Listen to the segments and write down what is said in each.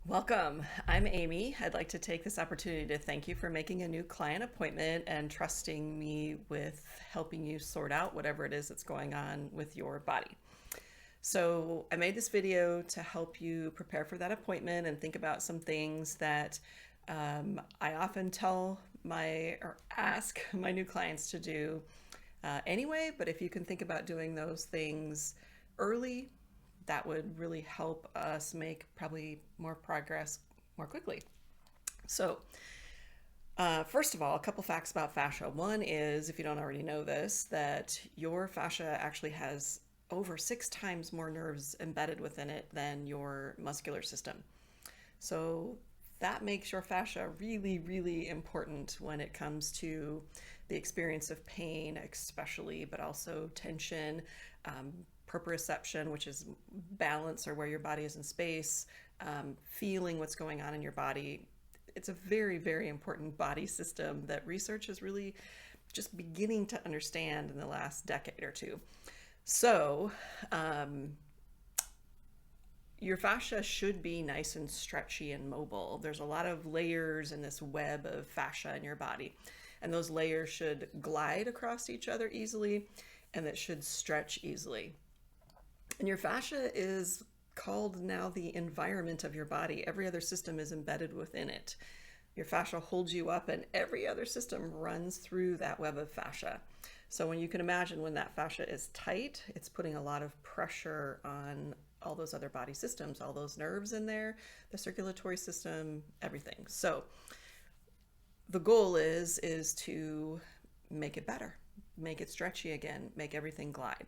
Welcome. I'm Amy. I'd like to take this opportunity to thank you for making a new client appointment and trusting me with helping you sort out whatever it is that's going on with your body. So, I made this video to help you prepare for that appointment and think about some things that I often tell or ask my new clients to do anyway. But if you can think about doing those things early, that would really help us make probably more progress more quickly. So, first of all, a couple facts about fascia. One is, if you don't already know this, that your fascia actually has over 6 times more nerves embedded within it than your muscular system. So that makes your fascia really, really important when it comes to the experience of pain, especially, but also tension, proprioception, which is balance or where your body is in space, feeling what's going on in your body. It's a very, very important body system that research is really just beginning to understand in the last decade or two. So, your fascia should be nice and stretchy and mobile. There's a lot of layers in this web of fascia in your body, and those layers should glide across each other easily, and that should stretch easily. And your fascia is called now the environment of your body. Every other system is embedded within it. Your fascia holds you up, and every other system runs through that web of fascia. So when you can imagine when that fascia is tight, it's putting a lot of pressure on all those other body systems, all those nerves in there, the circulatory system, everything. So the goal is to make it better, make it stretchy again, make everything glide.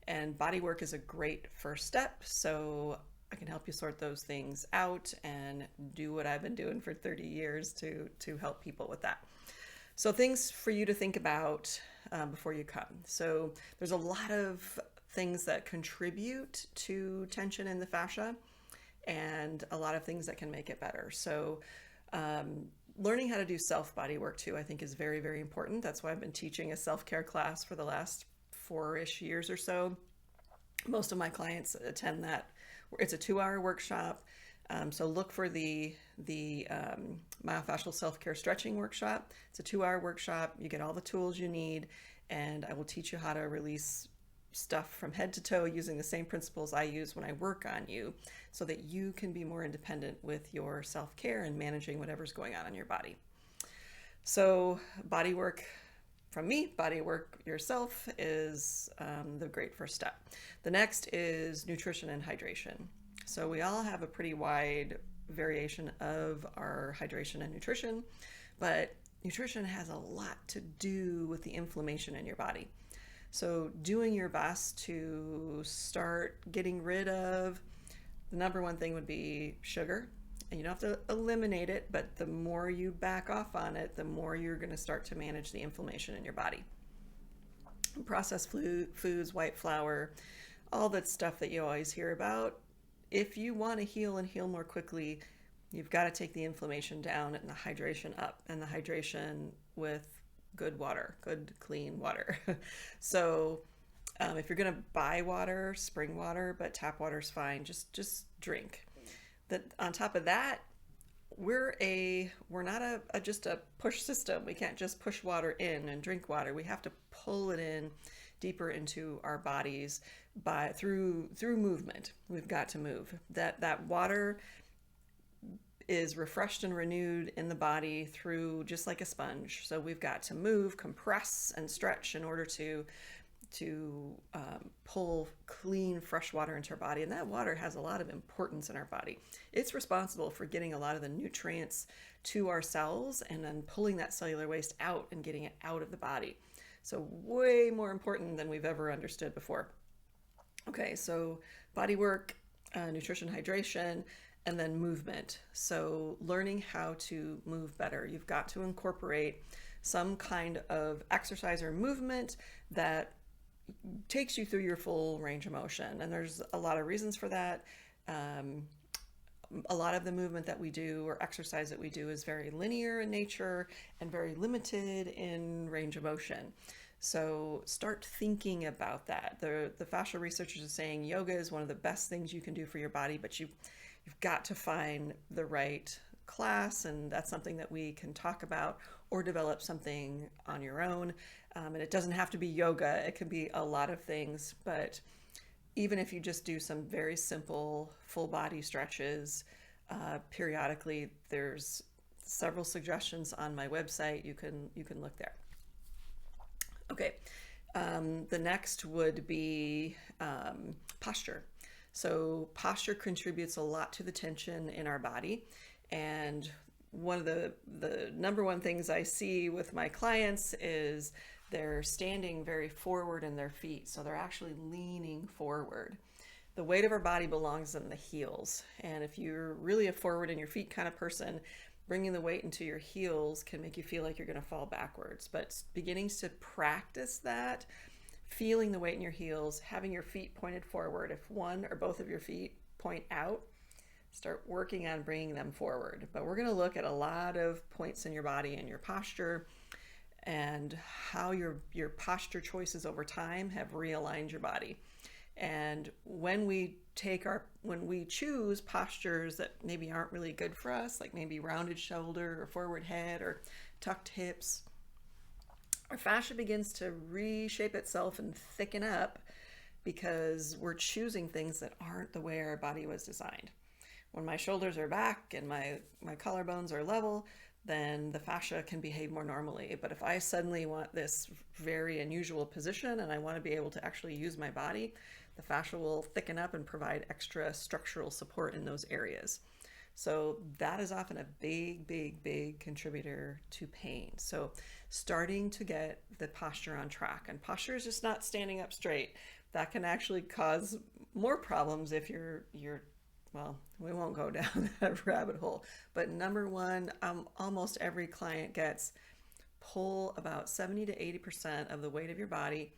And body work is a great first step. So I can help you sort those things out and do what I've been doing for 30 years to help people with that. So things for you to think about before you come. So there's a lot of things that contribute to tension in the fascia and a lot of things that can make it better. So learning how to do self body work too, I think is very, very important. That's why I've been teaching a self-care class for the last 4-ish years or so. Most of my clients attend that. It's a 2-hour workshop. So look for the Myofascial self-care stretching workshop. It's a 2-hour workshop. You get all the tools you need, and I will teach you how to release stuff from head to toe using the same principles I use when I work on you, so that you can be more independent with your self-care and managing whatever's going on in your body. So body work from me, body work yourself is the great first step. The next is nutrition and hydration. So we all have a pretty wide variation of our hydration and nutrition, but nutrition has a lot to do with the inflammation in your body. So doing your best to start getting rid of, the number one thing would be sugar. And you don't have to eliminate it, but the more you back off on it, the more you're going to start to manage the inflammation in your body. Processed foods, white flour, all that stuff that you always hear about. If you want to heal and heal more quickly, you've got to take the inflammation down and the hydration up, and the hydration with good water, good clean water. So if you're going to buy water, spring water, but tap water's fine, just drink. That on top of that, we're not just a push system. We can't just push water in and drink water. We have to pull it in deeper into our bodies through movement. We've got to move. That water is refreshed and renewed in the body through, just like a sponge. So we've got to move, compress, and stretch in order to pull clean, fresh water into our body. And that water has a lot of importance in our body. It's responsible for getting a lot of the nutrients to our cells and then pulling that cellular waste out and getting it out of the body. So way more important than we've ever understood before. Okay, so body work, nutrition, hydration, and then movement. So learning how to move better. You've got to incorporate some kind of exercise or movement that takes you through your full range of motion. And there's a lot of reasons for that. A lot of the movement that we do or exercise that we do is very linear in nature and very limited in range of motion. So start thinking about that. The fascial researchers are saying yoga is one of the best things you can do for your body, but you've you've got to find the right class, and that's something that we can talk about, or develop something on your own. And it doesn't have to be yoga, it could be a lot of things, but even if you just do some very simple full body stretches periodically, there's several suggestions on my website. You can look there. Okay, the next would be posture. So posture contributes a lot to the tension in our body, and one of the number one things I see with my clients is they're standing very forward in their feet, so they're actually leaning forward. The weight of our body belongs in the heels, and if you're really a forward in your feet kind of person, bringing the weight into your heels can make you feel like you're going to fall backwards. But beginning to practice that, feeling the weight in your heels, having your feet pointed forward. If one or both of your feet point out, start working on bringing them forward. But we're going to look at a lot of points in your body and your posture, and how your posture choices over time have realigned your body. And when we choose postures that maybe aren't really good for us, like maybe rounded shoulder or forward head or tucked hips, our fascia begins to reshape itself and thicken up because we're choosing things that aren't the way our body was designed. When my shoulders are back and my collarbones are level, then the fascia can behave more normally. But if I suddenly want this very unusual position and I want to be able to actually use my body, the fascia will thicken up and provide extra structural support in those areas. So that is often a big contributor to pain. So starting to get the posture on track, and posture is just not standing up straight. That can actually cause more problems if you're well, we won't go down that rabbit hole. But number one, almost every client gets pull about 70 to 80% of the weight of your body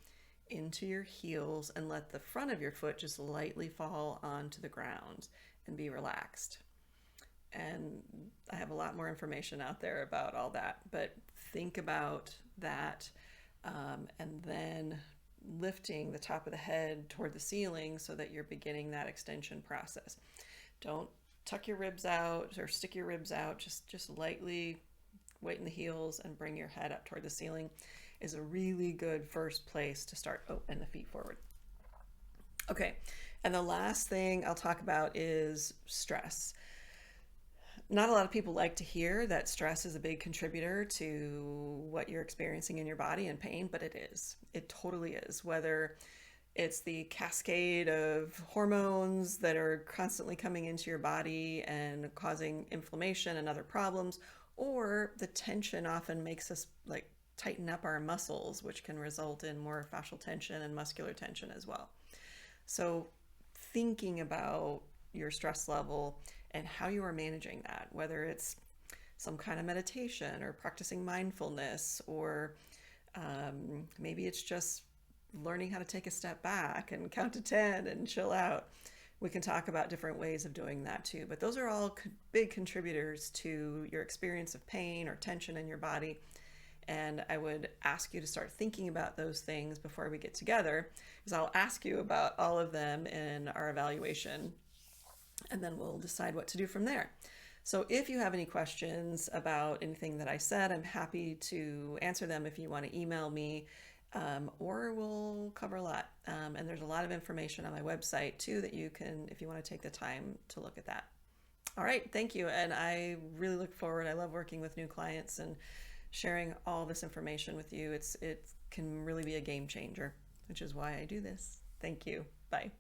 into your heels and let the front of your foot just lightly fall onto the ground and be relaxed. And I have a lot more information out there about all that, but think about that, and then lifting the top of the head toward the ceiling so that you're beginning that extension process. Don't tuck your ribs out or stick your ribs out, just lightly weight in the heels and bring your head up toward the ceiling is a really good first place to start. Oh, and the feet forward. Okay, and the last thing I'll talk about is stress. Not a lot of people like to hear that stress is a big contributor to what you're experiencing in your body and pain, but it is. It totally is. Whether it's the cascade of hormones that are constantly coming into your body and causing inflammation and other problems, or the tension often makes us like tighten up our muscles, which can result in more fascial tension and muscular tension as well. So thinking about your stress level and how you are managing that, whether it's some kind of meditation or practicing mindfulness, or maybe it's just learning how to take a step back and count to 10 and chill out. We can talk about different ways of doing that too, but those are all big contributors to your experience of pain or tension in your body. And I would ask you to start thinking about those things before we get together, because I'll ask you about all of them in our evaluation, and then we'll decide what to do from there. So if you have any questions about anything that I said, I'm happy to answer them if you want to email me, or we'll cover a lot. And there's a lot of information on my website too that you can, if you want to take the time to look at that. All right, thank you. And I really look forward. I love working with new clients and sharing all this information with you. It can really be a game changer, which is why I do this. Thank you. Bye.